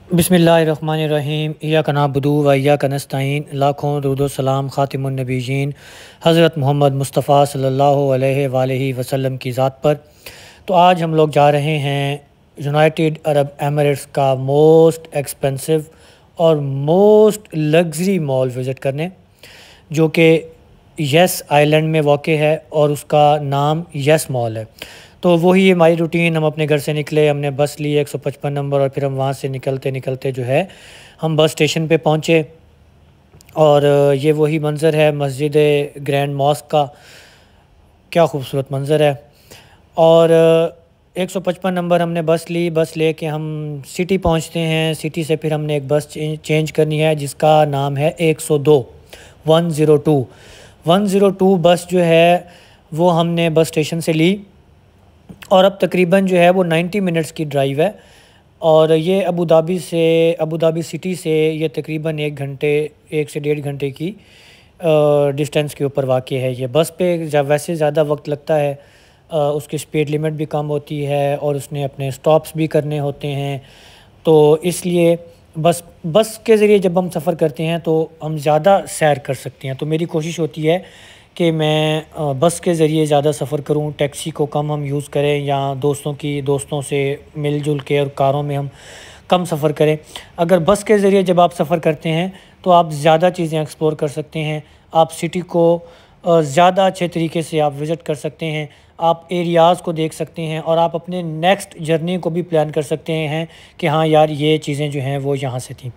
बिस्मिल्लाहिर्रहमानिर्रहीम इय्याका नअबुदु व इय्याका नस्तईन लाखों दुरूद व सलाम ख़ातिमुन नबीयीन हज़रत मोहम्मद मुस्तफ़ा सल्लल्लाहु अलैहि वसल्लम की ज़ात पर। तो आज हम लोग जा रहे हैं यूनाइटेड अरब एमिरेट्स का मोस्ट एक्सपेंसिव और मोस्ट लग्जरी मॉल विज़िट करने, जो कि यस आइलैंड में वाक़ है और उसका नाम यस मॉल है। तो वही हमारी रूटीन, हम अपने घर से निकले, हमने बस ली 155 नंबर और फिर हम वहाँ से निकलते निकलते जो है हम बस स्टेशन पे पहुँचे। और ये वही मंज़र है मस्जिद ग्रैंड मॉस्क का, क्या खूबसूरत मंज़र है। और 155 नंबर हमने बस ली, बस लेके हम सिटी पहुँचते हैं। सिटी से फिर हमने एक बस चेंज करनी है जिसका नाम है 102 102 बस जो है वो हमने बस स्टेशन से ली। और अब तकरीबन जो है वो 90 मिनट्स की ड्राइव है और ये अबू धाबी सिटी से ये तकरीबन 1 से 1.5 घंटे की डिस्टेंस के ऊपर वाक़ है। ये बस पे वैसे ज़्यादा वक्त लगता है, उसकी स्पीड लिमिट भी कम होती है और उसने अपने स्टॉप्स भी करने होते हैं। तो इसलिए बस के ज़रिए जब हम सफ़र करते हैं तो हम ज़्यादा सैर कर सकते हैं। तो मेरी कोशिश होती है कि मैं बस के ज़रिए ज़्यादा सफ़र करूं, टैक्सी को कम हम यूज़ करें या दोस्तों से मिलजुल के और कारों में हम कम सफ़र करें। अगर बस के ज़रिए जब आप सफ़र करते हैं तो आप ज़्यादा चीज़ें एक्सप्लोर कर सकते हैं, आप सिटी को ज़्यादा अच्छे तरीके से आप विज़िट कर सकते हैं, आप एरियाज़ को देख सकते हैं और आप अपने नेक्स्ट जर्नी को भी प्लान कर सकते हैं कि हाँ यार, ये चीज़ें जो हैं वो यहाँ से थी।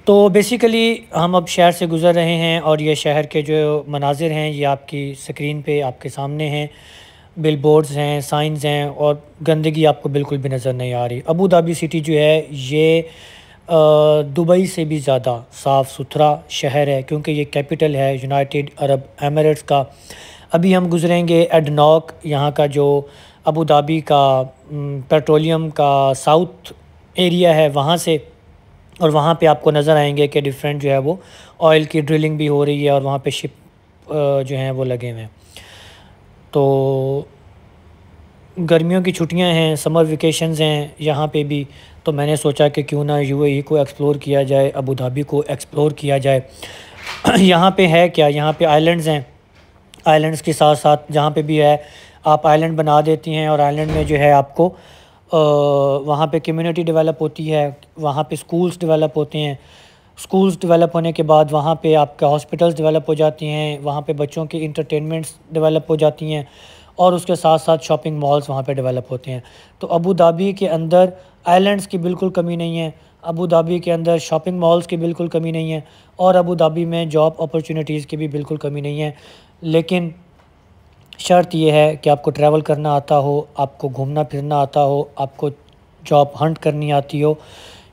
तो बेसिकली हम अब शहर से गुज़र रहे हैं और ये शहर के जो मनाज़िर हैं ये आपकी स्क्रीन पे आपके सामने हैं। बिलबोर्ड्स हैं, साइंस हैं और गंदगी आपको बिल्कुल भी नज़र नहीं आ रही। अबू धाबी सिटी जो है ये दुबई से भी ज़्यादा साफ़ सुथरा शहर है क्योंकि ये कैपिटल है यूनाइटेड अरब एमिरेट्स का। अभी हम गुज़रेंगे एडनॉक, यहाँ का जो अबू धाबी का पेट्रोलियम का साउथ एरिया है वहाँ से, और वहाँ पे आपको नज़र आएंगे कि डिफरेंट जो है वो ऑयल की ड्रिलिंग भी हो रही है और वहाँ पे शिप जो हैं वो लगे हुए हैं। तो गर्मियों की छुट्टियां हैं, समर वेकेशंस हैं यहाँ पे भी, तो मैंने सोचा कि क्यों ना यूएई को एक्सप्लोर किया जाए, अबू धाबी को एक्सप्लोर किया जाए। यहाँ पे है क्या, यहाँ पे आइलैंड्स हैं, आइलैंड्स के साथ साथ जहाँ पे भी है आप आइलैंड बना देती हैं और आइलैंड में जो है आपको वहाँ पे कम्युनिटी डेवलप होती है, वहाँ पे स्कूल्स डेवलप होते हैं। स्कूल्स डेवलप होने के बाद वहाँ पे आपका हॉस्पिटल्स डेवलप हो जाती हैं, वहाँ पे बच्चों की इंटरटेनमेंट्स डेवलप हो जाती हैं और उसके साथ साथ शॉपिंग मॉल्स वहाँ पे डेवलप होते हैं। तो अबू धाबी के अंदर आइलैंड्स की बिल्कुल कमी नहीं है, अबू धाबी के अंदर शॉपिंग मॉल्स की बिल्कुल कमी नहीं है और अबू धाबी में जॉब अपॉर्चुनिटीज़ की भी बिल्कुल कमी नहीं है। लेकिन शर्त यह है कि आपको ट्रैवल करना आता हो, आपको घूमना फिरना आता हो, आपको जॉब हंट करनी आती हो।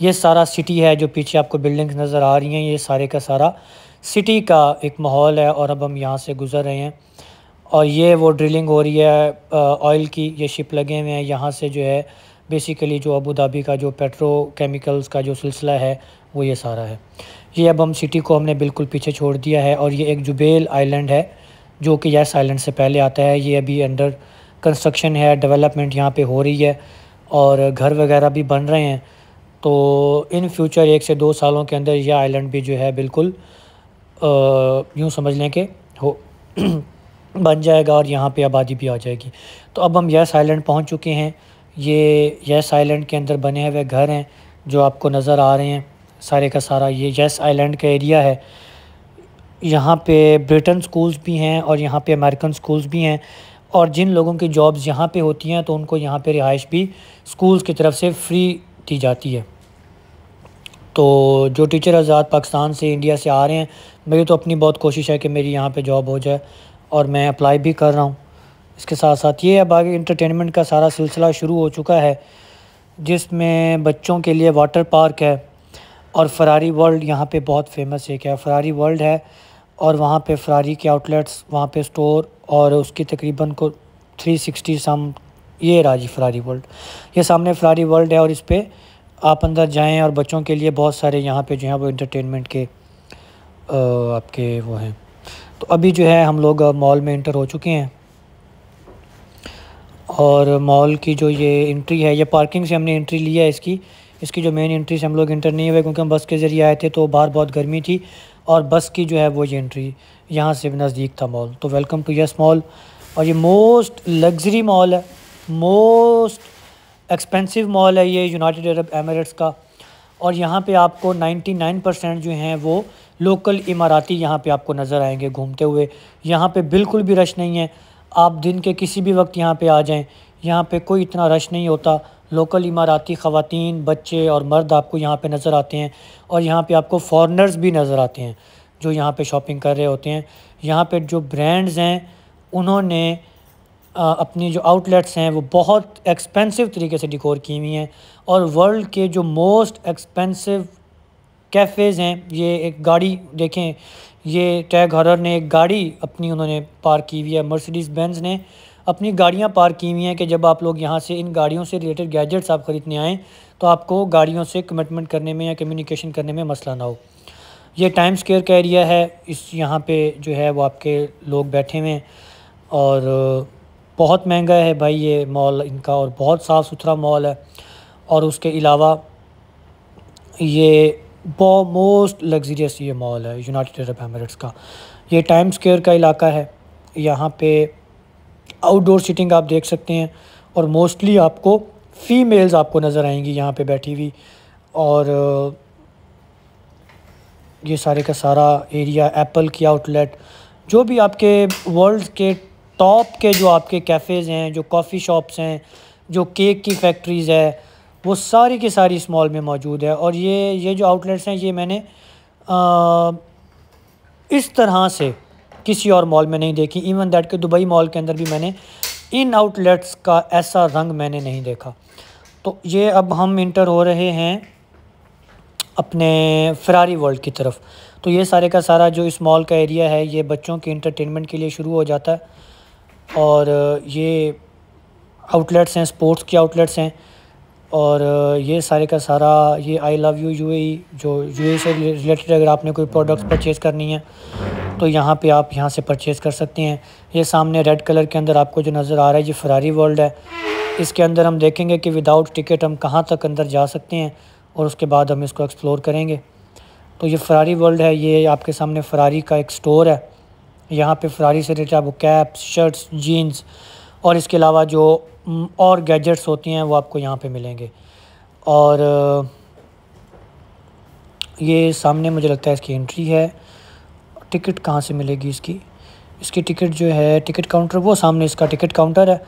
ये सारा सिटी है, जो पीछे आपको बिल्डिंग्स नज़र आ रही हैं, ये सारे का सारा सिटी का एक माहौल है। और अब हम यहाँ से गुज़र रहे हैं और ये वो ड्रिलिंग हो रही है ऑयल की, ये शिप लगे हुए हैं यहाँ से जो है बेसिकली जो अबू धाबी का जो पेट्रोकेमिकल्स का जो सिलसिला है वो ये सारा है। ये अब हम सिटी को हमने बिल्कुल पीछे छोड़ दिया है और ये एक जुबेल आइलैंड है जो कि यस आइलैंड से पहले आता है। ये अभी अंडर कंस्ट्रक्शन है, डेवलपमेंट यहाँ पे हो रही है और घर वगैरह भी बन रहे हैं। तो इन फ्यूचर 1 से 2 सालों के अंदर यह आइलैंड भी जो है बिल्कुल यूँ समझ लें कि हो बन जाएगा और यहाँ पे आबादी भी आ जाएगी। तो अब हम यस आइलैंड पहुँच चुके हैं। ये यस आइलैंड के अंदर बने हुए घर हैं जो आपको नज़र आ रहे हैं, सारे का सारा ये यस आइलैंड का एरिया है। यहाँ पे ब्रिटेन स्कूल्स भी हैं और यहाँ पे अमेरिकन स्कूल्स भी हैं और जिन लोगों की जॉब्स यहाँ पे होती हैं तो उनको यहाँ पे रिहाइश भी स्कूल्स की तरफ से फ्री दी जाती है। तो जो टीचर आज़ाद पाकिस्तान से, इंडिया से आ रहे हैं, मेरी तो अपनी बहुत कोशिश है कि मेरी यहाँ पे जॉब हो जाए और मैं अप्लाई भी कर रहा हूँ। इसके साथ साथ ये अब आगे इंटरटेनमेंट का सारा सिलसिला शुरू हो चुका है जिसमें बच्चों के लिए वाटर पार्क है और फरारी वर्ल्ड यहाँ पे बहुत फेमस है। क्या फरारी वर्ल्ड है और वहाँ पे फरारी के आउटलेट्स, वहाँ पे स्टोर और उसकी तकरीबन को 360 सम, ये राजी फरारी वर्ल्ड, ये सामने फरारी वर्ल्ड है और इस पे आप अंदर जाएं और बच्चों के लिए बहुत सारे यहाँ पे जो है वो इंटरटेनमेंट के आपके वो हैं। तो अभी जो है हम लोग मॉल में इंटर हो चुके हैं और मॉल की जो ये एंट्री है, ये पार्किंग से हमने एंट्री ली है इसकी, इसकी जो मेन एंट्री से हम लोग इंटर नहीं हुए क्योंकि हम बस के ज़रिए आए थे, तो बाहर बहुत गर्मी थी और बस की जो है वो ये एंट्री यहाँ से नज़दीक था मॉल। तो वेलकम टू यस मॉल। और ये मोस्ट लग्जरी मॉल है, मोस्ट एक्सपेंसिव मॉल है ये यूनाइटेड अरब एमिरेट्स का। और यहाँ पे आपको 99% जो हैं वो लोकल इमाराती यहाँ पे आपको नज़र आएंगे घूमते हुए। यहाँ पे बिल्कुल भी रश नहीं है, आप दिन के किसी भी वक्त यहाँ पे आ जाएं, यहाँ पे कोई इतना रश नहीं होता। लोकल इमाराती ख़वातीन, बच्चे और मर्द आपको यहाँ पे नज़र आते हैं। और यहाँ पे आपको फॉरेनर्स भी नज़र आते हैं जो यहाँ पे शॉपिंग कर रहे होते हैं। यहाँ पे जो ब्रांड्स हैं उन्होंने अपनी जो आउटलेट्स हैं वो बहुत एक्सपेंसिव तरीके से डिकोर की हुई हैं। और वर्ल्ड के जो मोस्ट एक्सपेंसिव कैफ़ेज़ हैं, ये एक गाड़ी देखें, ये टैग हॉरर ने एक गाड़ी अपनी उन्होंने पार्क की हुई है, मर्सिडीज़ बेंज ने अपनी गाड़ियां पार्क की हुई हैं कि जब आप लोग यहाँ से इन गाड़ियों से रिलेटेड गैजेट्स आप ख़रीदने आएँ तो आपको गाड़ियों से कमिटमेंट करने में या कम्युनिकेशन करने में मसला ना हो। ये टाइम स्क्वायर का एरिया है, इस यहाँ पे जो है वो आपके लोग बैठे हुए हैं। और बहुत महंगा है भाई ये मॉल इनका, और बहुत साफ़ सुथरा मॉल है। और उसके अलावा ये मोस्ट लग्जरियस ये मॉल है यूनाइटेड अरब एमिरेट्स का। ये टाइम स्क्वायर का इलाका है, यहाँ पे आउटडोर सीटिंग आप देख सकते हैं और मोस्टली आपको फ़ीमेल्स आपको नज़र आएंगी यहाँ पे बैठी हुई। और ये सारे का सारा एरिया एप्पल की आउटलेट, जो भी आपके वर्ल्ड के टॉप के जो आपके कैफ़ेज़ हैं, जो कॉफ़ी शॉप्स हैं, जो केक की फैक्ट्रीज़ है, वो सारी की सारी इस मॉल में मौजूद है। और ये जो आउटलेट्स हैं ये मैंने इस तरह से किसी और मॉल में नहीं देखी। इवन दैट के दुबई मॉल के अंदर भी मैंने इन आउटलेट्स का ऐसा रंग मैंने नहीं देखा। तो ये अब हम इंटर हो रहे हैं अपने फरारी वर्ल्ड की तरफ। तो ये सारे का सारा जो इस मॉल का एरिया है ये बच्चों के इंटरटेनमेंट के लिए शुरू हो जाता है। और ये आउटलेट्स हैं, स्पोर्ट्स की आउटलेट्स हैं। और ये सारे का सारा ये आई लव यू यूएई, जो यूएई से रिलेटेड अगर आपने कोई प्रोडक्ट्स परचेज़ करनी है तो यहाँ पे आप यहाँ से परचेज़ कर सकते हैं। ये सामने रेड कलर के अंदर आपको जो नज़र आ रहा है ये फरारी वर्ल्ड है। इसके अंदर हम देखेंगे कि विदाउट टिकट हम कहाँ तक अंदर जा सकते हैं और उसके बाद हम इसको एक्सप्लोर करेंगे। तो ये फरारी वर्ल्ड है, ये आपके सामने फरारी का एक स्टोर है। यहाँ पे फरारी से रिलेटेड आपको कैप्स, शर्ट्स, जीन्स और इसके अलावा जो और गैजेट्स होती हैं वो आपको यहाँ पे मिलेंगे। और ये सामने मुझे लगता है इसकी एंट्री है। टिकट कहाँ से मिलेगी इसकी टिकट जो है, टिकट काउंटर वो सामने इसका टिकट काउंटर है।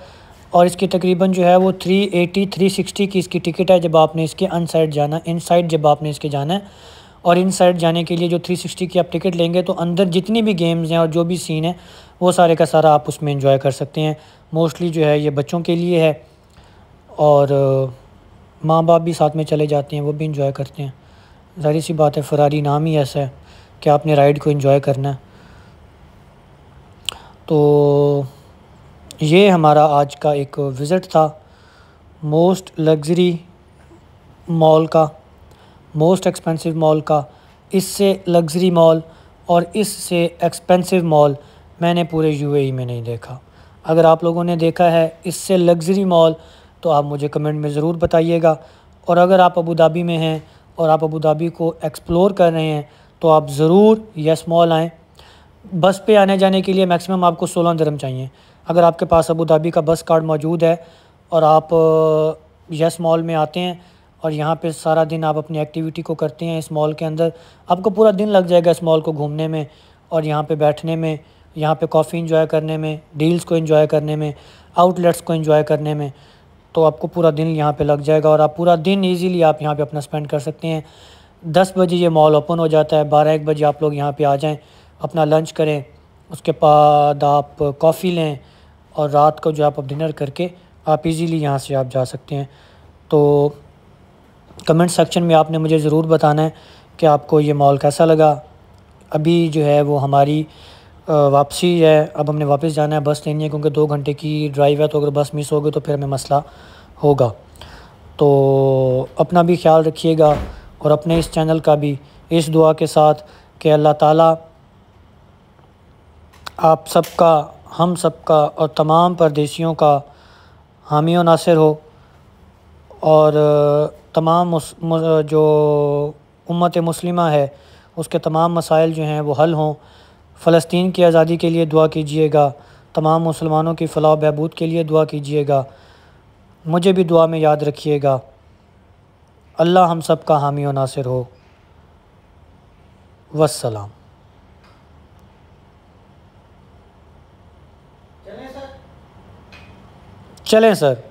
और इसकी तकरीबन जो है वो 360 की इसकी टिकट है जब आपने इसके अनसाइड जाना, इनसाइड जब आपने इसके जाना है। और इनसाइड जाने के लिए जो 360 की आप टिकट लेंगे तो अंदर जितनी भी गेम्स हैं और जो भी सीन है वो सारे का सारा आप उसमें एंजॉय कर सकते हैं। मोस्टली जो है ये बच्चों के लिए है और माँ बाप भी साथ में चले जाते हैं, वो भी इंजॉय करते हैं। ज़ाहिर सी बात है, फरारी नाम ही ऐसा है कि आपने राइड को एंजॉय करना है। तो ये हमारा आज का एक विज़िट था मोस्ट लग्ज़री मॉल का, मोस्ट एक्सपेंसिव मॉल का। इससे लग्ज़री मॉल और इससे एक्सपेंसिव मॉल मैंने पूरे यूएई में नहीं देखा। अगर आप लोगों ने देखा है इससे लग्ज़री मॉल तो आप मुझे कमेंट में ज़रूर बताइएगा। और अगर आप अबू धाबी में हैं और आप अबू धाबी को एक्सप्लोर कर रहे हैं तो आप ज़रूर यस मॉल आएँ। बस पे आने जाने के लिए मैक्सिमम आपको 16 दिरहम चाहिए। अगर आपके पास अबू धाबी का बस कार्ड मौजूद है और आप यस मॉल में आते हैं और यहाँ पे सारा दिन आप अपनी एक्टिविटी को करते हैं इस मॉल के अंदर, आपको पूरा दिन लग जाएगा इस मॉल को घूमने में और यहाँ पे बैठने में, यहाँ पे कॉफ़ी एंजॉय करने में, डील्स को एंजॉय करने में, आउटलेट्स को एंजॉय करने में। तो आपको पूरा दिन यहाँ पे लग जाएगा और आप पूरा दिन ईज़िली आप यहाँ पे अपना स्पेंड कर सकते हैं। 10 बजे ये मॉल ओपन हो जाता है, 12-1 बजे आप लोग यहाँ पे आ जाएं, अपना लंच करें, उसके बाद आप कॉफ़ी लें और रात को जो आप डिनर करके आप इजीली यहाँ से आप जा सकते हैं। तो कमेंट सेक्शन में आपने मुझे ज़रूर बताना है कि आपको ये मॉल कैसा लगा। अभी जो है वो हमारी वापसी है, अब हमने वापस जाना है, बस लेनी है क्योंकि 2 घंटे की ड्राइव है। तो अगर बस मिस हो गई तो फिर हमें मसला होगा। तो अपना भी ख्याल रखिएगा और अपने इस चैनल का भी इस दुआ के साथ कि अल्लाह ताला आप सबका, हम सबका और तमाम परदेशियों का हामी व नासिर हो। और तमाम जो उम्मत मुस्लिमा है उसके तमाम मसाइल जो हैं वो हल हों। फ़लस्तीन की आज़ादी के लिए दुआ कीजिएगा, तमाम मुसलमानों की फ़लाह बहबूद के लिए दुआ कीजिएगा। मुझे भी दुआ में याद रखिएगा। अल्लाह हम सब का हामी व नासिर हो। वस्सलाम। चलें सर।